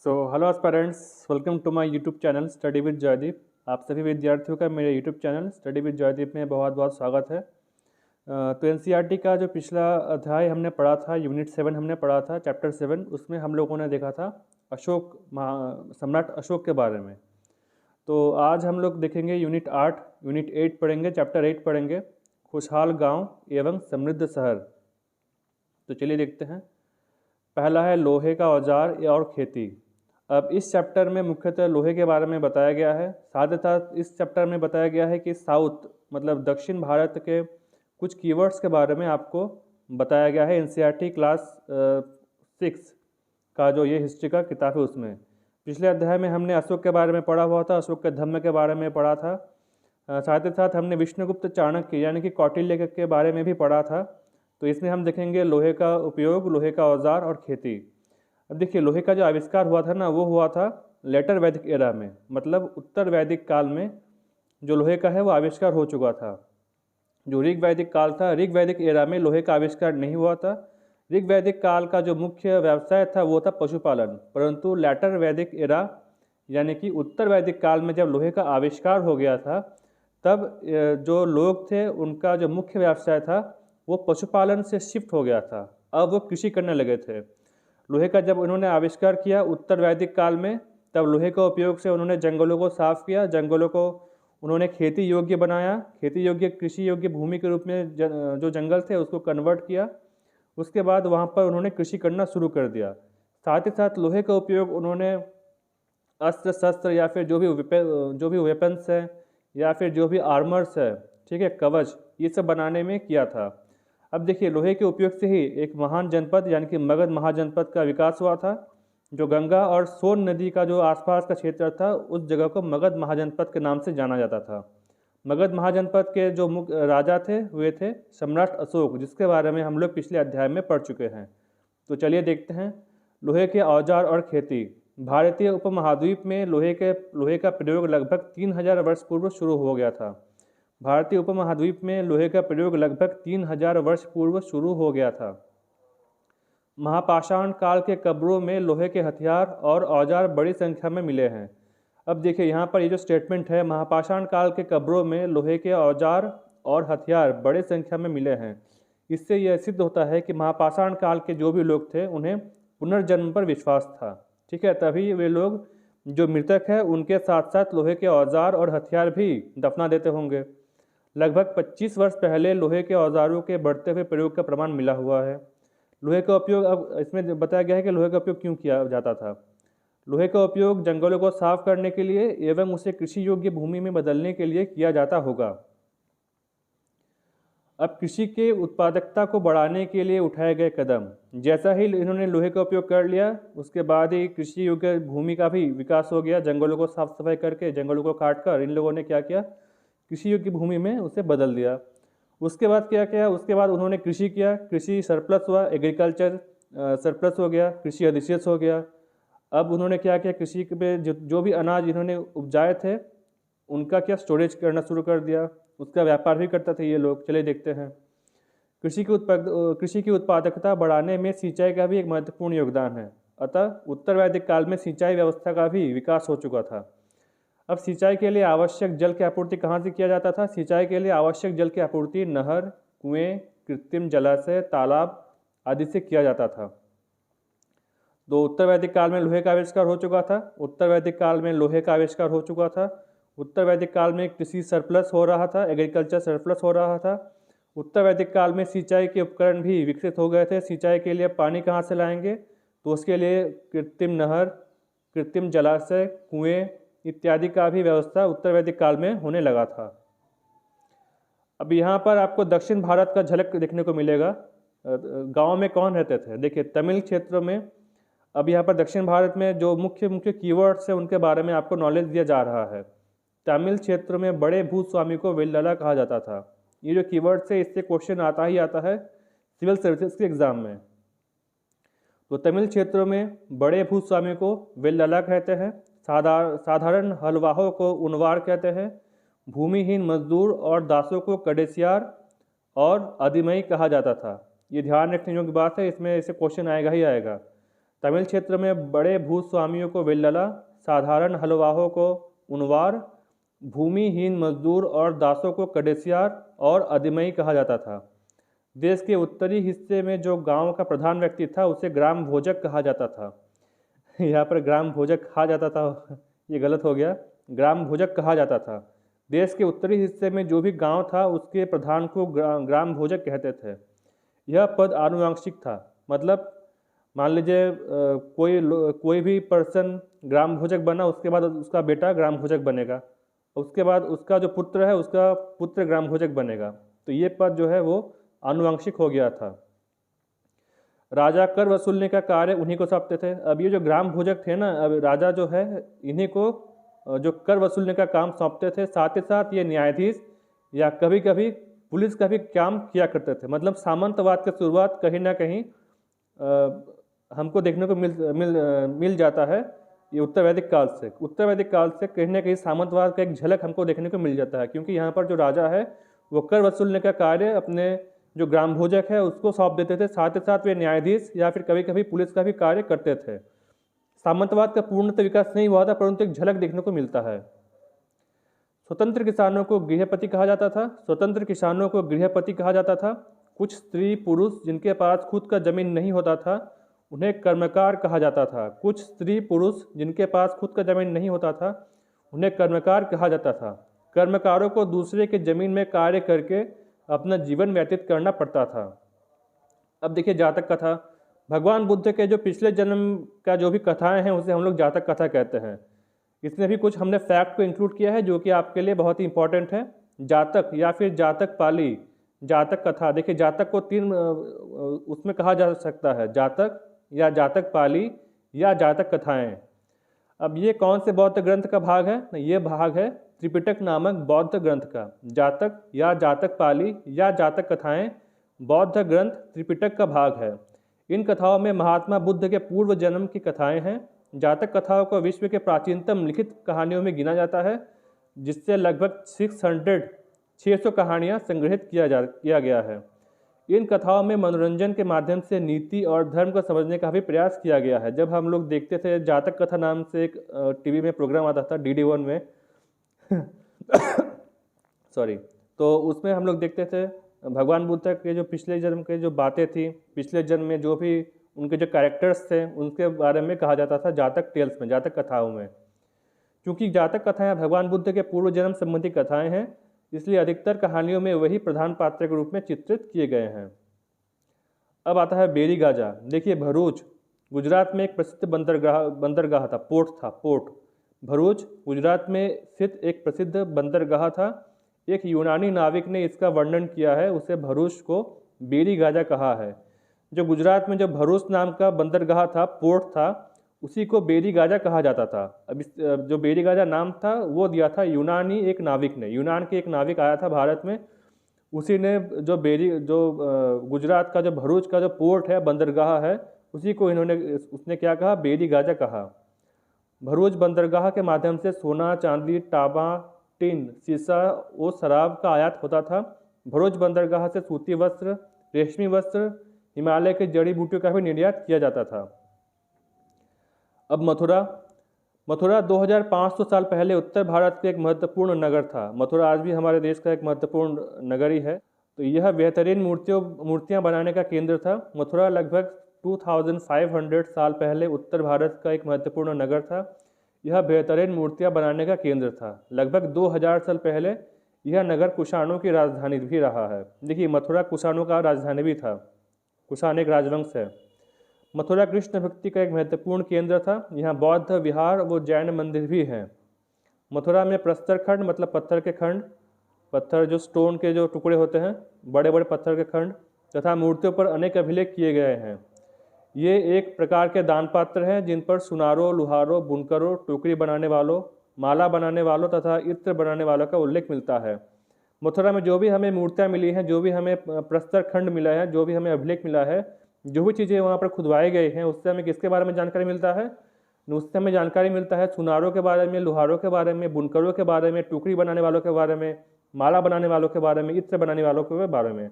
Hello aspirants, welcome to my YouTube channel study with Jaideep. आप सभी विद्यार्थियों का मेरे YouTube channel study with Jaideep में बहुत बहुत स्वागत है। तो एनसीईआरटी का जो पिछला अध्याय हमने पढ़ा था, यूनिट 7 हमने पढ़ा था, चैप्टर 7, उसमें हम लोगों ने देखा था सम्राट अशोक के बारे में। तो आज हम लोग देखेंगे यूनिट 8 पढ़ेंगे, चैप्टर 8 पढ़ेंगे, खुशहाल गाँव एवं समृद्ध शहर। तो चलिए देखते हैं। पहला है लोहे का औजार और खेती। अब इस चैप्टर में मुख्यतः लोहे के बारे में बताया गया है। साथ ही साथ इस चैप्टर में बताया गया है कि साउथ मतलब दक्षिण भारत के कुछ कीवर्ड्स के बारे में आपको बताया गया है। एनसीईआरटी क्लास 6 का जो ये हिस्ट्री का किताब है उसमें पिछले अध्याय में हमने अशोक के बारे में पढ़ा हुआ था, अशोक के धम्म के बारे में पढ़ा था। साथ ही साथ हमने विष्णुगुप्त चाणक्य यानी कि कौटिल्य के बारे में भी पढ़ा था। तो इसमें हम देखेंगे लोहे का उपयोग, लोहे का औजार और खेती। अब देखिए, लोहे का जो आविष्कार हुआ था ना, वो हुआ था लेटर वैदिक एरा में, मतलब उत्तर वैदिक काल में जो लोहे का है वो आविष्कार हो चुका था। जो ऋग वैदिक काल था, ऋग वैदिक एरा में लोहे का आविष्कार नहीं हुआ था। ऋग वैदिक काल का जो मुख्य व्यवसाय था वो था पशुपालन, परंतु लेटर वैदिक एरा यानी कि उत्तर वैदिक काल में जब लोहे का आविष्कार हो गया था, तब जो लोग थे उनका जो मुख्य व्यवसाय था वो पशुपालन से शिफ्ट हो गया था। अब वो कृषि करने लगे थे। लोहे का जब उन्होंने आविष्कार किया उत्तर वैदिक काल में, तब लोहे का उपयोग से उन्होंने जंगलों को साफ किया, जंगलों को उन्होंने खेती योग्य बनाया, खेती योग्य कृषि योग्य भूमि के रूप में जो जंगल थे उसको कन्वर्ट किया। उसके बाद वहाँ पर उन्होंने कृषि करना शुरू कर दिया। साथ ही साथ लोहे का उपयोग उन्होंने अस्त्र शस्त्र या फिर जो भी वेपन्स है या फिर जो भी आर्मर्स है, ठीक है, कवच, ये सब बनाने में किया था। अब देखिए, लोहे के उपयोग से ही एक महान जनपद यानी कि मगध महाजनपद का विकास हुआ था। जो गंगा और सोन नदी का जो आसपास का क्षेत्र था, उस जगह को मगध महाजनपद के नाम से जाना जाता था। मगध महाजनपद के जो मुख्य राजा थे वे थे सम्राट अशोक, जिसके बारे में हम लोग पिछले अध्याय में पढ़ चुके हैं। तो चलिए देखते हैं लोहे के औजार और खेती। भारतीय उपमहाद्वीप में लोहे का प्रयोग लगभग 3000 वर्ष पूर्व शुरू हो गया था। भारतीय उपमहाद्वीप में लोहे का प्रयोग लगभग 3000 वर्ष पूर्व शुरू हो गया था। महापाषाण काल के कब्रों में लोहे के हथियार और औजार बड़ी संख्या में मिले हैं। अब देखिए, यहाँ पर ये जो स्टेटमेंट है, महापाषाण काल के कब्रों में लोहे के औजार और हथियार बड़े संख्या में मिले हैं, इससे यह सिद्ध होता है कि महापाषाण काल के जो भी लोग थे उन्हें पुनर्जन्म पर विश्वास था। ठीक है, तभी वे लोग जो मृतक है उनके साथ साथ लोहे के औजार और हथियार भी दफना देते होंगे। लगभग 25 वर्ष पहले लोहे के औजारों के बढ़ते हुए प्रयोग का प्रमाण मिला हुआ है। लोहे का उपयोग, अब इसमें बताया गया है कि लोहे का उपयोग क्यों किया जाता था। लोहे का उपयोग जंगलों को साफ करने के लिए एवं उसे कृषि योग्य भूमि में बदलने के लिए किया जाता होगा। अब कृषि के उत्पादकता को बढ़ाने के लिए उठाए गए कदम, जैसा ही इन्होंने लोहे का उपयोग कर लिया उसके बाद ही कृषि योग्य भूमि का भी विकास हो गया। जंगलों को साफ सफाई करके, जंगलों को काट कर इन लोगों ने क्या किया, कृषि योग्य भूमि में उसे बदल दिया। उसके बाद क्या किया, उसके बाद उन्होंने कृषि किया, कृषि सरप्लस हुआ, एग्रीकल्चर सरप्लस हो गया, कृषि अधिशेष हो गया। अब उन्होंने क्या किया, कृषि पे जो भी अनाज इन्होंने उपजाए थे उनका क्या स्टोरेज करना शुरू कर दिया, उसका व्यापार भी करते थे ये लोग। चलिए देखते हैं। कृषि की उत्पादकता बढ़ाने में सिंचाई का भी एक महत्वपूर्ण योगदान है। अतः उत्तर वैदिक काल में सिंचाई व्यवस्था का भी विकास हो चुका था। अब सिंचाई के लिए आवश्यक जल की आपूर्ति कहाँ से किया जाता था? सिंचाई के लिए आवश्यक जल की आपूर्ति नहर, कुएं, कृत्रिम जलाशय, तालाब आदि से किया जाता था। तो उत्तर वैदिक काल में लोहे का आविष्कार हो चुका था। उत्तर वैदिक काल में लोहे का आविष्कार हो चुका था। उत्तर वैदिक काल में कृषि सरप्लस हो रहा था, एग्रीकल्चर सरप्लस हो रहा था। उत्तर वैदिक काल में सिंचाई के उपकरण भी विकसित हो गए थे। सिंचाई के लिए पानी कहाँ से लाएंगे, तो उसके लिए कृत्रिम नहर, कृत्रिम जलाशय, कुएं इत्यादि का भी व्यवस्था उत्तर वैदिक काल में होने लगा था। अब यहाँ पर आपको दक्षिण भारत का झलक देखने को मिलेगा। गांव में कौन रहते थे? देखिए, तमिल क्षेत्र में। अब यहाँ पर दक्षिण भारत में जो मुख्य मुख्य कीवर्ड्स है उनके बारे में आपको नॉलेज दिया जा रहा है। तमिल क्षेत्र में बड़े भूस्वामी को वेल्लाला कहा जाता था। ये जो कीवर्ड्स है इससे क्वेश्चन आता ही आता है सिविल सर्विसेज के एग्जाम में। तो तमिल क्षेत्रों में बड़े भूस्वामी को वेल्लाला कहते हैं। साधारण हलवाहों को उनवार कहते हैं। भूमिहीन मजदूर और दासों को कडेसियार और अधिमई कहा जाता था। ये ध्यान रखने योग्य बात है, इसमें ऐसे क्वेश्चन आएगा ही आएगा। तमिल क्षेत्र में बड़े भूस्वामियों को वेल्लला, साधारण हलवाहों को उनवार, भूमिहीन मजदूर और दासों को कडेसियार और अदिमई कहा जाता था। देश के उत्तरी हिस्से में जो गांव का प्रधान व्यक्ति था उसे ग्राम भोजक कहा जाता था। यहाँ पर ग्राम भोजक कहा जाता था, ये गलत हो गया, ग्राम भोजक कहा जाता था। देश के उत्तरी हिस्से में जो भी गांव था उसके प्रधान को ग्राम भोजक कहते थे। यह पद आनुवांशिक था, मतलब मान लीजिए कोई भी पर्सन ग्राम भोजक बना, उसके बाद उसका बेटा ग्राम भोजक बनेगा, उसके बाद उसका जो पुत्र है उसका पुत्र ग्राम भोजक बनेगा। तो ये पद जो है वो आनुवांशिक हो गया था। राजा कर वसूलने का कार्य उन्हीं को सौंपते थे। अब ये जो ग्राम भोजक थे ना, अब राजा जो है इन्हीं को जो कर वसूलने का काम सौंपते थे। साथ ही साथ ये न्यायाधीश या कभी कभी पुलिस का भी काम किया करते थे। मतलब सामंतवाद की शुरुआत कहीं ना कहीं हमको देखने को मिल जाता है ये उत्तर वैदिक काल से। उत्तर वैदिक काल से कहीं ना कहीं सामंतवाद का एक झलक हमको देखने को मिल जाता है, क्योंकि यहाँ पर जो राजा है वो कर वसूलने का कार्य अपने जो ग्राम भोजक है उसको सौंप देते थे। साथ ही साथ वे न्यायाधीश या फिर कभी कभी पुलिस का भी कार्य करते थे। सामंतवाद का पूर्णतः विकास नहीं हुआ था, परंतु एक झलक देखने को मिलता है। स्वतंत्र किसानों को गृहपति कहा जाता था। स्वतंत्र किसानों को गृहपति कहा जाता था। कुछ स्त्री पुरुष जिनके पास खुद का जमीन नहीं होता था उन्हें कर्मकार कहा जाता था। कुछ स्त्री पुरुष जिनके पास खुद का जमीन नहीं होता था उन्हें कर्मकार कहा जाता था। कर्मकारों को दूसरे के जमीन में कार्य करके अपना जीवन व्यतीत करना पड़ता था। अब देखिए जातक कथा, भगवान बुद्ध के जो पिछले जन्म का जो भी कथाएं हैं उसे हम लोग जातक कथा कहते हैं। इसमें भी कुछ हमने फैक्ट को इंक्लूड किया है जो कि आपके लिए बहुत ही इंपॉर्टेंट है। जातक या फिर जातक पाली, जातक कथा। देखिए जातक को तीन उसमें कहा जा सकता है, जातक या जातक पाली या जातक कथाएं। अब ये कौन से बौद्ध ग्रंथ का भाग है? ये भाग है त्रिपिटक नामक बौद्ध ग्रंथ का। जातक या जातक पाली या जातक कथाएं बौद्ध ग्रंथ त्रिपिटक का भाग है। इन कथाओं में महात्मा बुद्ध के पूर्व जन्म की कथाएं हैं। जातक कथाओं को विश्व के प्राचीनतम लिखित कहानियों में गिना जाता है, जिससे लगभग 600 कहानियाँ संग्रहित किया गया है। इन कथाओं में मनोरंजन के माध्यम से नीति और धर्म को समझने का भी प्रयास किया गया है। जब हम लोग देखते थे जातक कथा नाम से एक टीवी में प्रोग्राम आता था DD1 में सॉरी, तो उसमें हम लोग देखते थे भगवान बुद्ध के जो पिछले जन्म के जो बातें थी, पिछले जन्म में जो भी उनके जो कैरेक्टर्स थे उनके बारे में कहा जाता था जातक टेल्स में, जातक कथाओं में। क्योंकि जातक कथाएं भगवान बुद्ध के पूर्व जन्म संबंधी कथाएं हैं, इसलिए अधिकतर कहानियों में वही प्रधान पात्र के रूप में चित्रित किए गए हैं। अब आता है बेरी गाजा। देखिए भरूच गुजरात में एक प्रसिद्ध बंदरगाह था, पोर्ट। भरूच गुजरात में स्थित एक प्रसिद्ध बंदरगाह था। एक यूनानी नाविक ने इसका वर्णन किया है, उसे भरूच को बेरी गाजा कहा है। जो गुजरात में जो भरूच नाम का बंदरगाह था, पोर्ट था, उसी को बेरी गाजा कहा जाता था। अब इस जो बेरी गाजा नाम था वो दिया था यूनानी एक नाविक ने। यूनान के एक नाविक आया था भारत में, उसी ने जो गुजरात का जो भरूच का जो पोर्ट है, बंदरगाह है, उसी को उसने क्या कहा, बेरी गाजा कहा। भरूच बंदरगाह के माध्यम से सोना, चांदी, तांबा, टिन, शीशा और शराब का आयात होता था। भरूच बंदरगाह से सूती वस्त्र, रेशमी वस्त्र, हिमालय के जड़ी बूटियों का भी निर्यात किया जाता था। अब मथुरा 2500 साल पहले उत्तर भारत का एक महत्वपूर्ण नगर था। मथुरा आज भी हमारे देश का एक महत्वपूर्ण नगर ही है। तो यह बेहतरीन मूर्तियां बनाने का केंद्र था। मथुरा लगभग 2500 साल पहले उत्तर भारत का एक महत्वपूर्ण नगर था। यह बेहतरीन मूर्तियां बनाने का केंद्र था। लगभग 2000 साल पहले यह नगर कुषाणों की राजधानी भी रहा है। देखिए मथुरा कुषाणों का राजधानी भी था। कुषाण एक राजवंश है। मथुरा कृष्ण भक्ति का एक महत्वपूर्ण केंद्र था। यहाँ बौद्ध विहार व जैन मंदिर भी हैं। मथुरा में प्रस्तर खंड मतलब पत्थर के खंड, पत्थर जो स्टोन के जो टुकड़े होते हैं, बड़े बड़े पत्थर के खंड तथा मूर्तियों पर अनेक अभिलेख किए गए हैं। ये एक प्रकार के दान पात्र हैं जिन पर सुनारों, लुहारों, बुनकरों, टोकरी बनाने वालों, माला बनाने वालों तथा इत्र बनाने वालों का उल्लेख मिलता है। मथुरा में जो भी हमें मूर्तियाँ मिली हैं, जो भी हमें प्रस्तर खंड मिला है, जो भी हमें अभिलेख मिला है, जो भी चीज़ें वहाँ पर खुदवाई गई हैं, उससे हमें किसके बारे में जानकारी मिलता है? उससे हमें जानकारी मिलता है सुनारों के बारे में, लुहारों के बारे में, बुनकरों के बारे में, टोकरी बनाने वालों के बारे में, माला बनाने वालों के बारे में, इत्र बनाने वालों के बारे में।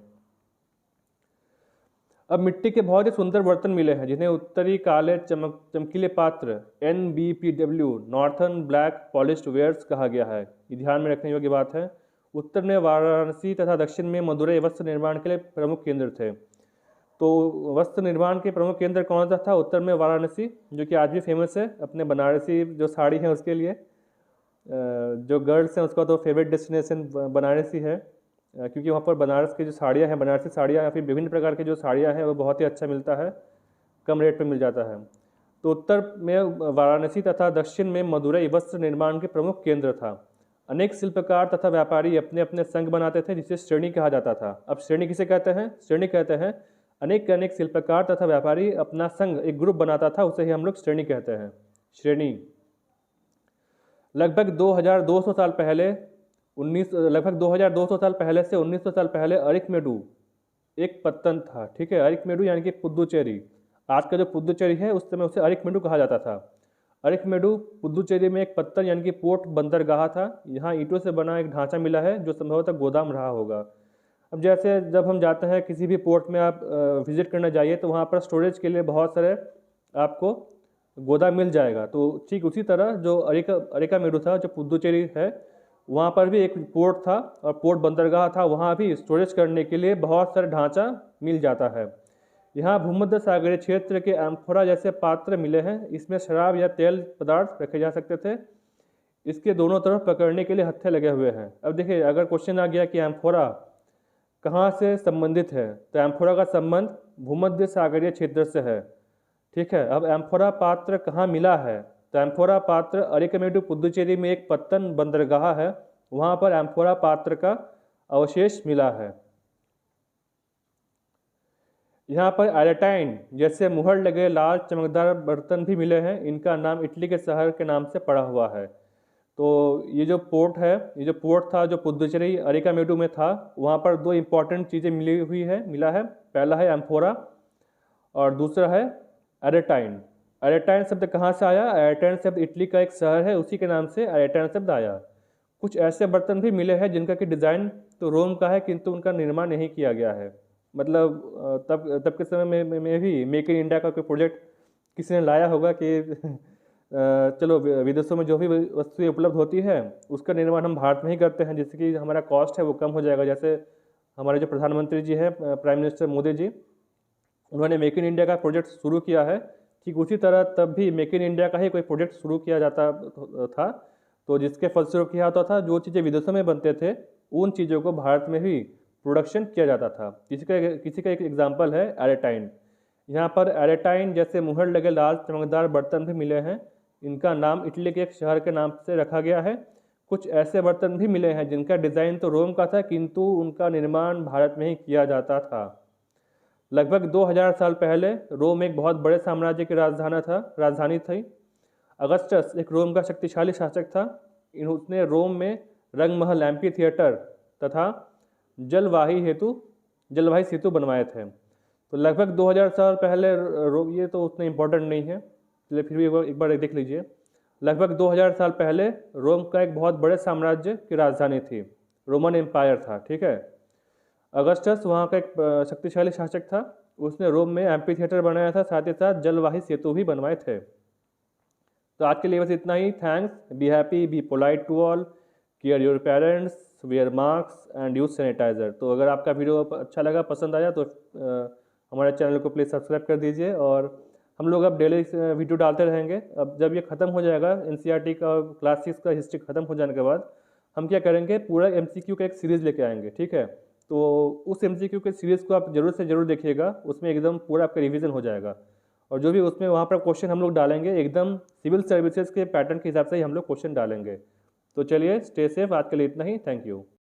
अब मिट्टी के बहुत ही सुंदर बर्तन मिले हैं जिन्हें उत्तरी काले चमकीले पात्र NBPW northern black polished wares कहा गया है। ये ध्यान में रखने योग्य बात है। उत्तर में वाराणसी तथा दक्षिण में मदुरई वस्त्र निर्माण के लिए प्रमुख केंद्र थे। तो वस्त्र निर्माण के प्रमुख केंद्र कौन सा था? उत्तर में वाराणसी, जो कि आज भी फेमस है अपने बनारसी जो साड़ी है उसके लिए। जो गर्ल्स हैं उसका तो फेवरेट डेस्टिनेशन बनारसी है, क्योंकि वहाँ पर बनारस की जो साड़ियाँ हैं, बनारसी साड़ियाँ या फिर विभिन्न प्रकार की जो साड़ियाँ हैं वो बहुत ही अच्छा मिलता है, कम रेट पे मिल जाता है। तो उत्तर में वाराणसी तथा दक्षिण में मदुरई वस्त्र निर्माण के प्रमुख केंद्र था। अनेक शिल्पकार तथा व्यापारी अपने अपने संघ बनाते थे जिसे श्रेणी कहा जाता था। अब श्रेणी किसे कहते हैं? श्रेणी कहते हैं अनेक शिल्पकार तथा व्यापारी अपना संघ एक ग्रुप बनाता था, उसे ही हम लोग श्रेणी कहते हैं। श्रेणी लगभग 2200 साल पहले लगभग 2200 साल पहले से 1900 साल पहले अरिकमेडु एक पत्तन था। ठीक है, अरिकमेडु यानी कि पुदुचेरी। आज का जो पुदुचेरी है उस समय उसे अरिकमेडु कहा जाता था। अरिकमेडु पुदुचेरी में एक पत्तन यानी कि पोर्ट बंदरगाह था। यहाँ ईंटों से बना एक ढांचा मिला है जो संभवतः गोदाम रहा होगा। अब जैसे जब हम जाते हैं किसी भी पोर्ट में, आप विजिट करने जाइए तो वहाँ पर स्टोरेज के लिए बहुत सारे आपको गोदाम मिल जाएगा। तो ठीक उसी तरह जो अरिकामेडु था, जो पुदुचेरी है, वहाँ पर भी एक पोर्ट था और पोर्ट बंदरगाह था। वहाँ भी स्टोरेज करने के लिए बहुत सारे ढांचा मिल जाता है। यहाँ भूमध्य सागरीय क्षेत्र के एम्फोरा जैसे पात्र मिले हैं। इसमें शराब या तेल पदार्थ रखे जा सकते थे। इसके दोनों तरफ पकड़ने के लिए हत्थे लगे हुए हैं। अब देखिए, अगर क्वेश्चन आ गया कि एम्फोरा कहाँ से संबंधित है, तो एम्फोरा का संबंध भूमध्य सागरीय क्षेत्र से है। ठीक है, अब एम्फोरा पात्र कहाँ मिला है? तो एम्फोरा पात्र अरिकमेडु पुदुचेरी में एक पत्तन बंदरगाह है, वहाँ पर एम्फोरा पात्र का अवशेष मिला है। यहाँ पर एरेटाइन जैसे मुहर लगे लाल चमकदार बर्तन भी मिले हैं। इनका नाम इटली के शहर के नाम से पड़ा हुआ है। तो ये जो पोर्ट है, ये जो पोर्ट था जो पुदुचेरी अरिकामेडु में था, वहाँ पर दो इम्पॉर्टेंट चीज़ें मिला है। पहला है एम्फोरा और दूसरा है एरेटाइन। एरेटाइन शब्द कहाँ से आया? एरेटाइन शब्द इटली का एक शहर है, उसी के नाम से एरेटाइन शब्द आया। कुछ ऐसे बर्तन भी मिले हैं जिनका कि डिज़ाइन तो रोम का है, किंतु उनका निर्माण नहीं किया गया है। मतलब तब के समय में भी मेक इन इंडिया का कोई प्रोजेक्ट किसी ने लाया होगा कि चलो विदेशों में जो भी वस्तुएं उपलब्ध होती है उसका निर्माण हम भारत में ही करते हैं, जिससे कि हमारा कॉस्ट है वो कम हो जाएगा। जैसे हमारे जो प्रधानमंत्री जी हैं, प्राइम मिनिस्टर मोदी जी, उन्होंने मेक इन इंडिया का प्रोजेक्ट शुरू किया है। ठीक उसी तरह तब भी मेक इन इंडिया का ही कोई प्रोजेक्ट शुरू किया जाता था, तो जिसके फलस्वरूप क्या होता था, जो चीज़ें विदेशों में बनते थे उन चीज़ों को भारत में भी प्रोडक्शन किया जाता था। किसी का एक एग्जाम्पल है एरेटाइन। यहाँ पर एरेटाइन जैसे मुहर लगे लाल चमकदार बर्तन भी मिले हैं। इनका नाम इटली के एक शहर के नाम से रखा गया है। कुछ ऐसे बर्तन भी मिले हैं जिनका डिज़ाइन तो रोम का था, किंतु उनका निर्माण भारत में ही किया जाता था। लगभग 2000 साल पहले रोम एक बहुत बड़े साम्राज्य की राजधानी थी। अगस्टस एक रोम का शक्तिशाली शासक था। उसने रोम में रंगमहल, एम्पी थिएटर तथा जलवाही सेतु बनवाए थे। तो लगभग 2000 साल पहले ये तो उतना इम्पोर्टेंट नहीं है, इसलिए फिर भी एक बार देख लीजिए। लगभग 2000 साल पहले रोम का एक बहुत बड़े साम्राज्य की राजधानी थी, रोमन एम्पायर था। ठीक है, अगस्टस वहाँ का एक शक्तिशाली शासक था। उसने रोम में एम्पी थिएटर बनाया था, साथ ही साथ जलवाही सेतु भी बनवाए थे। तो आज के लिए बस इतना ही। Thanks. Be happy, be polite to all, care your parents, wear mask and use sanitiser. तो अगर आपका वीडियो अच्छा लगा, पसंद आया, तो हमारे चैनल को प्लीज़ सब्सक्राइब कर दीजिए। और हम लोग अब डेली वीडियो डालते रहेंगे। अब जब ये ख़त्म हो जाएगा, NCERT का क्लास 6 का हिस्ट्री ख़त्म हो जाने के बाद हम क्या करेंगे, पूरा MCQ का एक सीरीज़ लेके आएंगे। ठीक है, तो उस MCQ के सीरीज़ को आप जरूर से ज़रूर देखिएगा, उसमें एकदम पूरा आपका रिवीजन हो जाएगा। और जो भी उसमें वहाँ पर क्वेश्चन हम लोग डालेंगे, एकदम सिविल सर्विसेज के पैटर्न के हिसाब से ही हम लोग क्वेश्चन डालेंगे। तो चलिए, स्टे सेफ। आज के लिए इतना ही। Thank you.